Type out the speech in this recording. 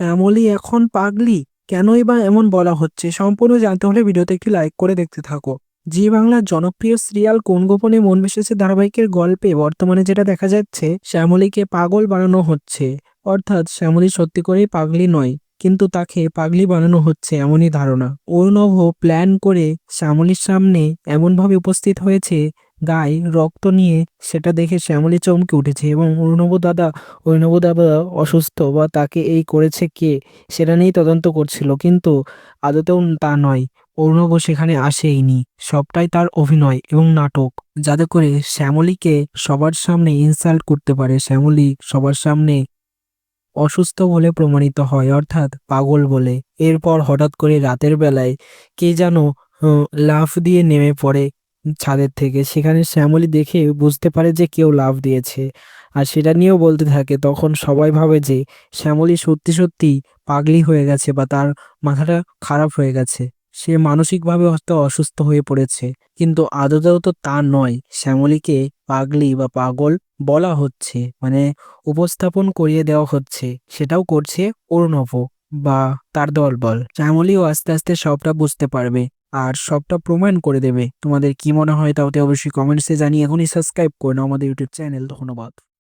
শ্যামলী এখন পাগলি? কেনই বা এমন বলা হচ্ছে? সম্পূর্ণ জানতে হলে ভিডিওতে একটি লাইক করে দেখতে থাকো। জি বাংলার জনপ্রিয় সিরিয়াল কোন গোপনে মন ভেসেছে ধারাবাহিকের গল্পে বর্তমানে যেটা দেখা যাচ্ছে, শ্যামলীকে পাগল বানানো হচ্ছে। অর্থাৎ শ্যামলী সত্যি করেই পাগলি নয়, কিন্তু তাকে পাগলি বানানো হচ্ছে এমনই ধারণা। অর্ণব প্ল্যান করে শ্যামলীর সামনে এমনভাবে উপস্থিত হয়েছে, গায়ে রক্ত নিয়ে। সেটা দেখে শ্যামলী চমকে উঠেছে এবং অর্ণব দাদা অসুস্থ বা তাকে এই করেছে কে, সেটা নিয়েই তদন্ত করছিল। কিন্তু আদতেও তা নয়। অর্ণব সেখানে আসেইনি। সবটাই তার অভিনয় এবং নাটক, যাতে করে শ্যামলীকে সবার সামনে ইনসাল্ট করতে পারে, শ্যামলী সবার সামনে অসুস্থ বলে প্রমাণিত হয়, অর্থাৎ পাগল বলে। এরপর হঠাৎ করে রাতের বেলায় কে যেন লাফ দিয়ে নেমে পড়ে ছাদের থেকে। সেখানে শ্যামলী দেখে বুঝতে পারে যে কেউ লাফ দিয়েছে, আর সেটা নিয়েও বলতে থাকে। তখন সবাই ভাবে যে শ্যামলী সত্যি সত্যি পাগলি হয়ে গেছে বা তার মাথাটা খারাপ হয়ে গেছে, সে মানসিকভাবে হয়তো অসুস্থ হয়ে পড়েছে। কিন্তু আদতেও তো তা নয়। শ্যামলীকে পাগলি বা পাগল বলা হচ্ছে, মানে উপস্থাপন করিয়ে দেওয়া হচ্ছে। সেটাও করছে অর্ণব বা তার দলবল। শ্যামলীও আস্তে আস্তে সবটা বুঝতে পারবে আর সবটা প্রমাণ করে দেবে। তোমাদের কি মনে হয় তাওতে অবশ্যই কমেন্টসে জানিয়ে এখনই সাবস্ক্রাইব করে নাও আমাদের ইউটিউব চ্যানেল। ধন্যবাদ।